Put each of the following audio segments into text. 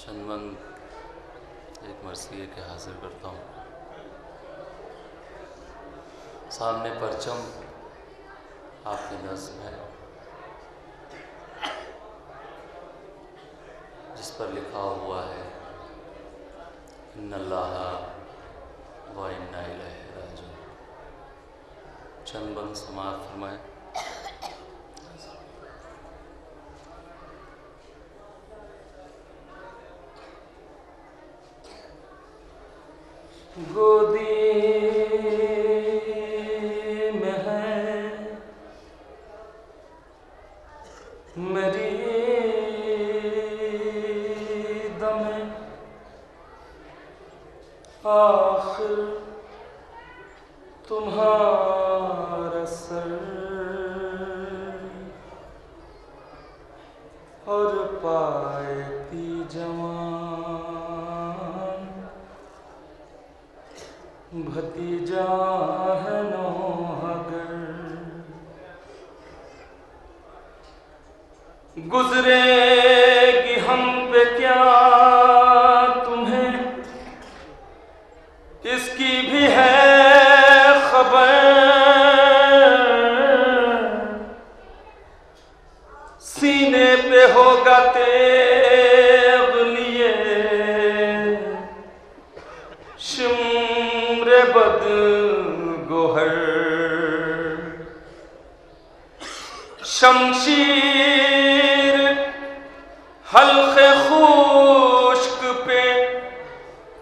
चंदमन एक मरसिए के हाजिर करता हूँ। सामने परचम आपकी नज़्म है जिस पर लिखा हुआ है इन्नल्लाह व इन्ना इलैहि राजिऊन। चंदमन समाअत फरमाएं। गोदी में है मेरी दमे आखिर तुम्हारा सर और पायती जवान भतीजा है नौहगर। गुजरेगी हम पे क्या तुम्हें इसकी भी है खबर। सीने पे होगा तेग लिए शिम्र बद गोहर। शमशीर हल्के खुश्क पे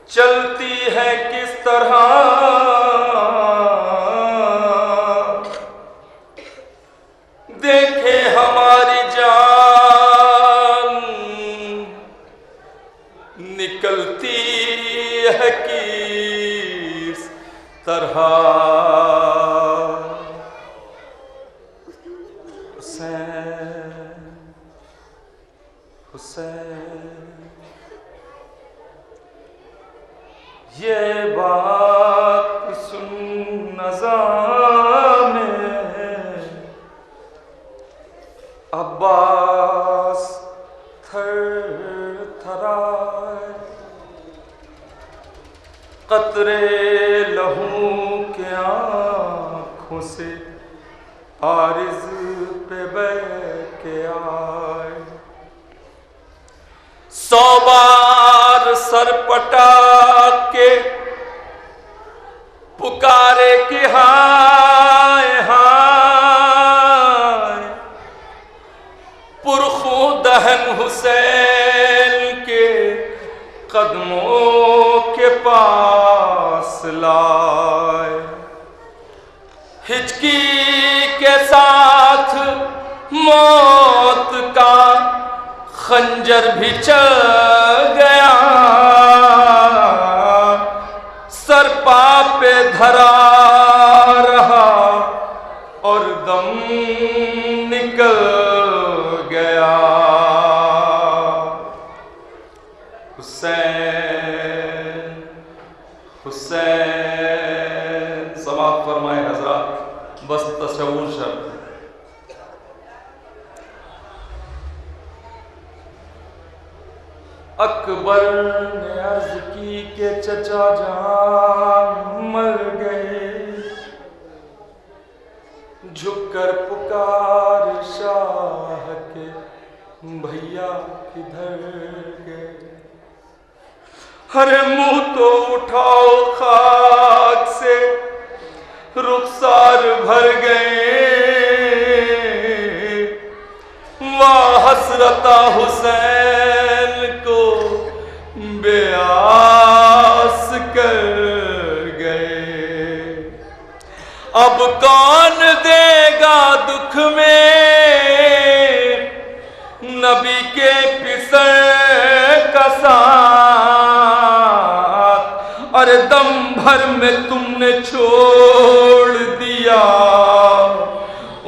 चलती है किस तरह। देखे हमारी जान निकलती है किस तरह। हुसैन हुसैन ये बात सुन नज़ामे अब्बास थर थराए। कतरे लहू के आँखों से आरिज़ पे बह के आए। 100 बार सर पटा के पुकारे कि हाय हाय। पुरखू दहन हुसैन के कदमों के पास लाए। हिचकी के साथ मौत का खंजर भी चल गया। सर पे धरा रहा और दम निकल गया। हुसैन हुसैन समाप्त फरमाए हजरात। बस तशव्वुर शर्त। अकबर ने अर्ज की के चचा जान मर गए। झुककर पुकार शाह के भैया किधर गए। हरे मुंह तो उठाओ खाक से रुखसार भर गए। वाह हसरता हुसैन को बेआस कर गए। अब कौन देगा दुख में नबी के पिसर का साथ। अरे दम भर में तुमने छोड़ दिया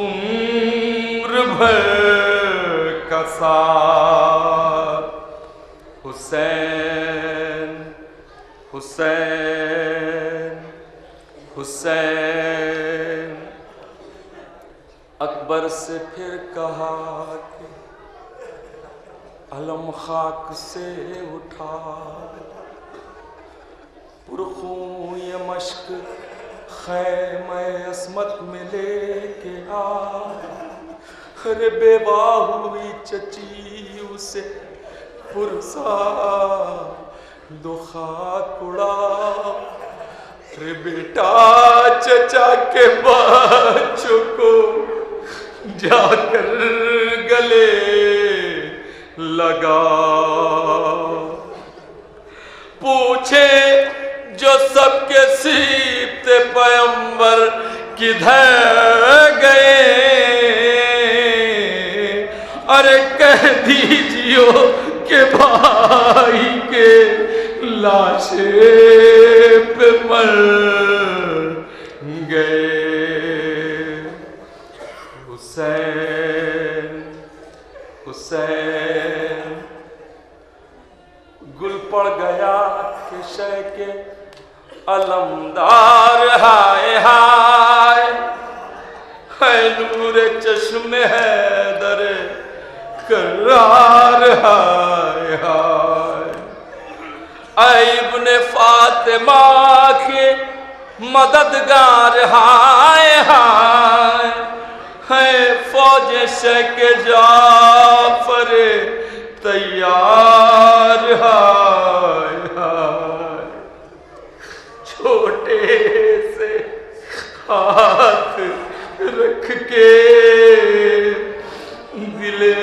उम्र भर का साथ। हुसैन हुसैन हुसैन। अकबर से फिर कहा कि अलम खाक से उठा, पुरखूं ये मश्क खैमे अस्मत में लेके आ। अरे बेवाह हुई चची उसे पुरसा दो खाक उड़ा। अरे बेटा चचा के बच्चों को जाकर गले लगा। पूछे जो सबके सीबते पैगंबर किधर गए। अरे कह दीजियो के भाई के लाशे पे मर गए। हुसैन हुसैन गुल पड़ गया कि शय के अलमदार। हाय हाय है नूरे चश्मे है दरे करार। हाय हाय इब्ने फातिमा के मददगार। हाय हाय है फौज शेख जाफर तैयार। हाय हाय छोटे से हाथ रख के दिले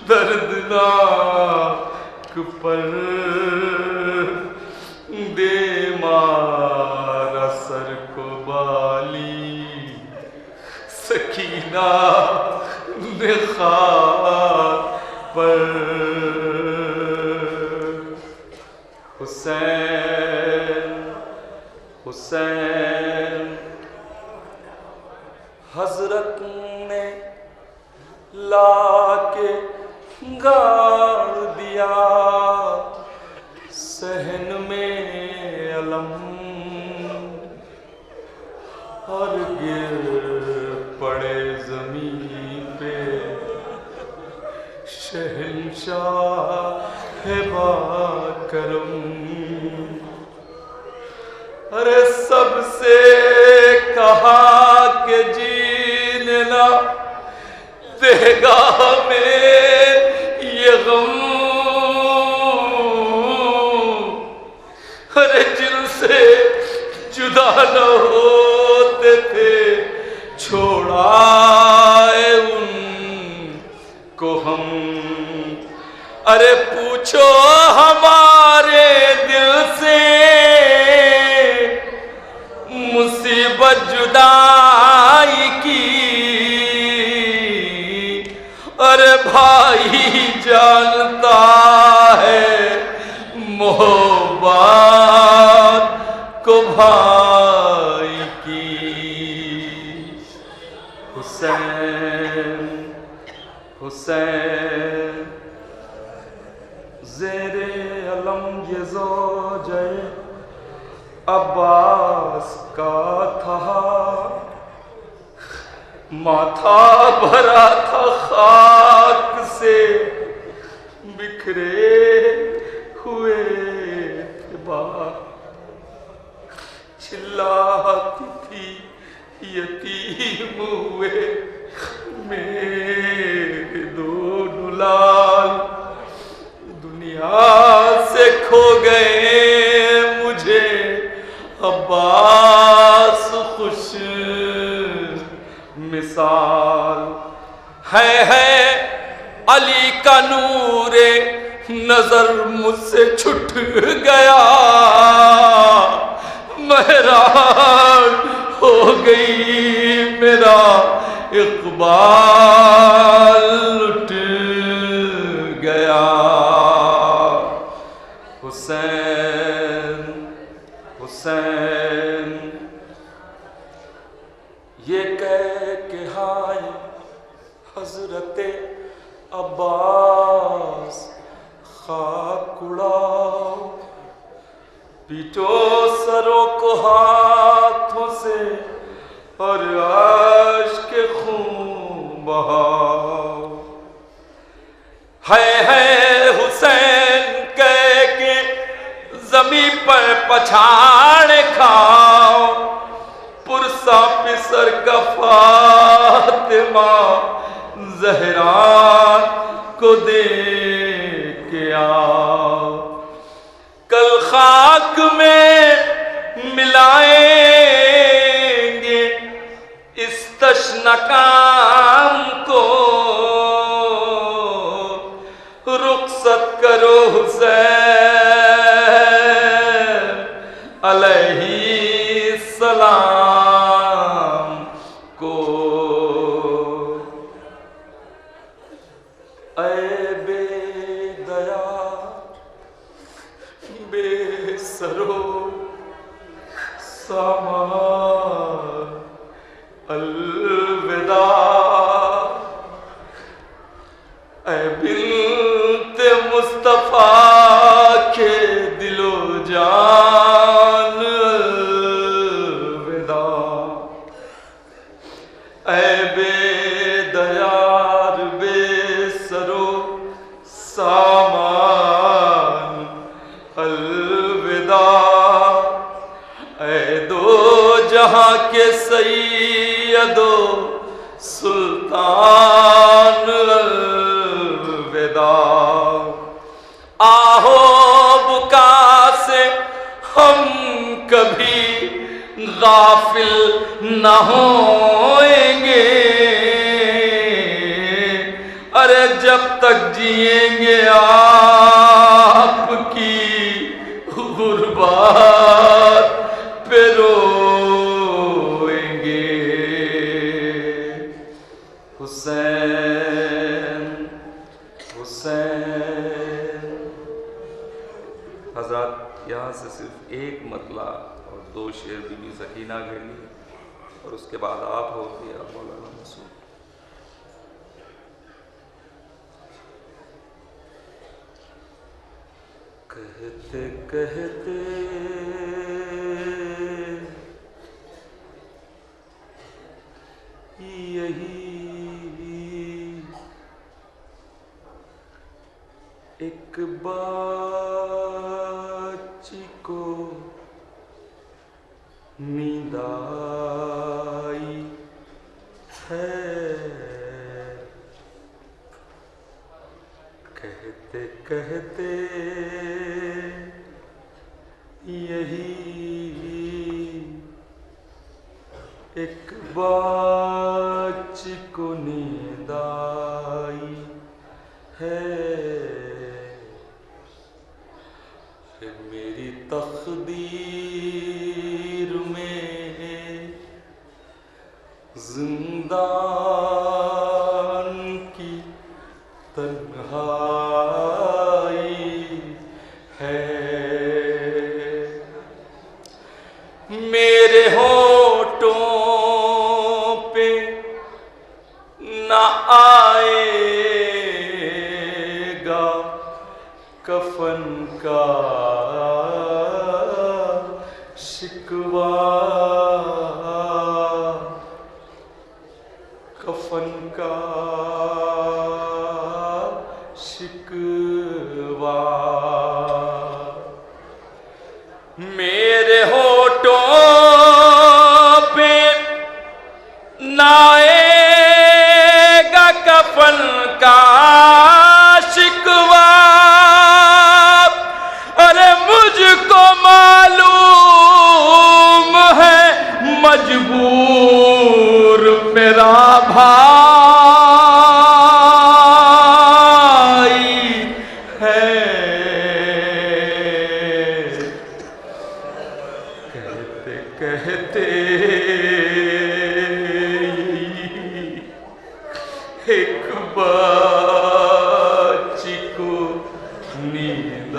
दर्दनाक पर दे मारा सर को बाली। सकीना ने खाक पर। हुसैन हुसैन हजरत ने लाके गाड़ दिया सहन में अलम। और गिर पड़े जमीन पे शहंशाह है बाकरम। अरे सबसे कहा के जीने ना देगा में ये गम। अरे जिनसे जुदा न होते थे छोड़ाए उनको हम। अरे पूछो हमारे दिल से मुसीबत जुदाई की। अरे भाई जानता है मोहब्बत को भाई की। हुसैन हुसैन ज़ेरे अलम ये ज़ौजे अब्बास का था। माथा भरा था खाक से बिखरे हुए थे बाल। चिल्लाती थी यतीम हुए मेरे दोनों लाल। दुनिया से खो गए मुझे अब्बास खुश मिसाल। है अली का नूरे नजर मुझसे छुट गया। महरान हो गई मेरा इकबाल लुट गया। हुसैन हुसैन ये कह के हाय हजरते अब्बास खाक उड़ाओ। पीटो सरों को हाथों से और आश के खून बहाओ। है पछाड़ खाओ, पुरसा पिसर का फातिमा जहरा को दे के आओ। कल खाक में मिलाएंगे इस तश्ना काम को, रुखसत करो हुसैन अलैहि सलाम को। ऐ बेदया बेसरो सामान अलविदा, ऐ बिन्ते मुस्तफा के दिलो जान अलविदा। ऐ बेदयार बेसरो सामान अलविदा, ऐ दो जहां के सैयदो सुल्तान अलविदा। आहो बुका से हम कभी गाफिल न होएंगे, अरे जब तक जिएंगे आपकी गुरबात पे रोएंगे। हुसैन हुसैन। हज़रत यहाँ से सिर्फ एक मतला और दो शेर बीबी सकीना के लिए, और उसके बाद आप हो गया मौलाना मसूद। कहते कहते यही एक बाची को नींद आई है। कहते कहते यही एक बाची को नींद आई है। मेरी तकदीर में जिंदान की तन्हाई है। मेरे होठों पे न आएगा कफन का शिकवा, कफन का शिकवा। मेरे होठों पे न आएगा कफन का शिकवा, अरे मुझको मालूम है मजबूर मेरा भाई है। कहते कहते एक बाची को नींद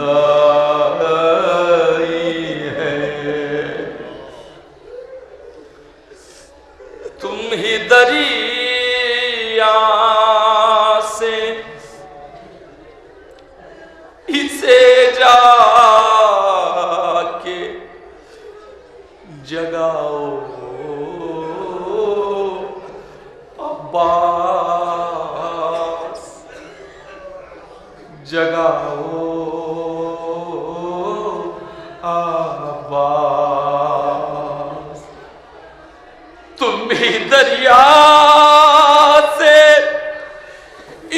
आई है। तुम ही दरिया से इसे जाके जगाओ अब्बास, जगाओ प्यासे,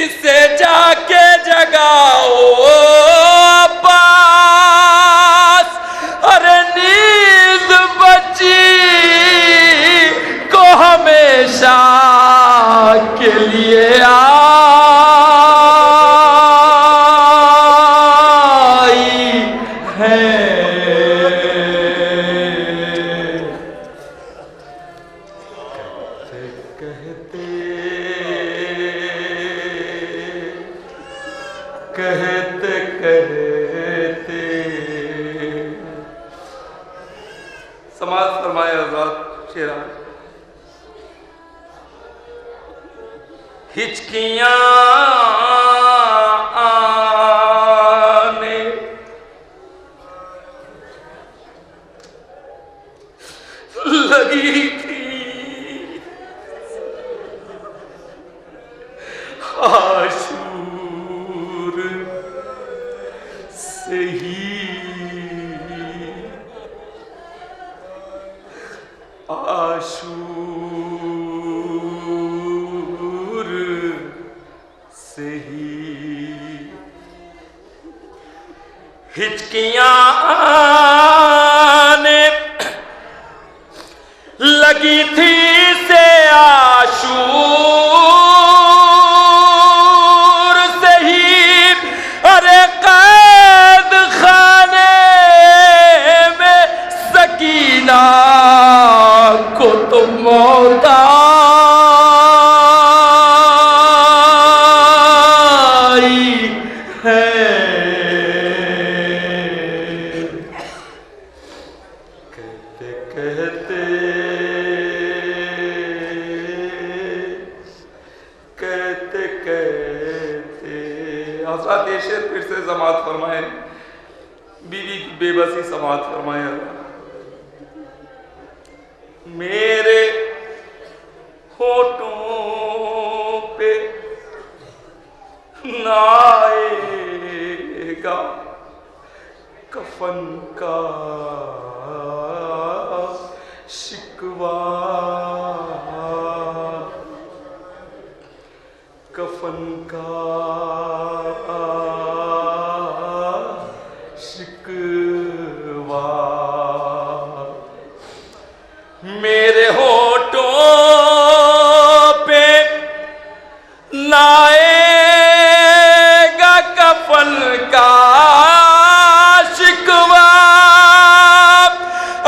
इसे जाके जगाओ पास। अरे नींद बची को हमेशा के लिए आई है। कहते कहते समाज फरमाए आजाद शेरा, हिचकियां आने लगी थी, आशूर से ही, आशूर से ही हिचकियां आने लगी थी से आशूर से ही। अरे कैद खाने में सकीना को तो मौत आई है। कहते कहते कहते कहते हजरत ये शेर फिर से समात फरमाए, बीवी की बेबसी समात फरमाए। मेरे होठों पे ना आएगा कफन का शिकवा, कफन का शिकवा। मेरे होठों पे ना आएगा कफन का शिकवा।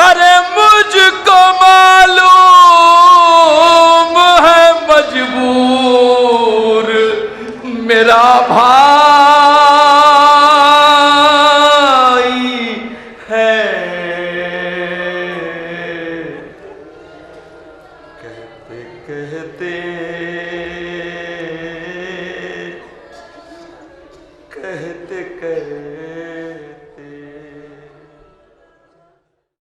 अरे मुझको मालूम है मजबूर मेरा भाई है। कहते कहते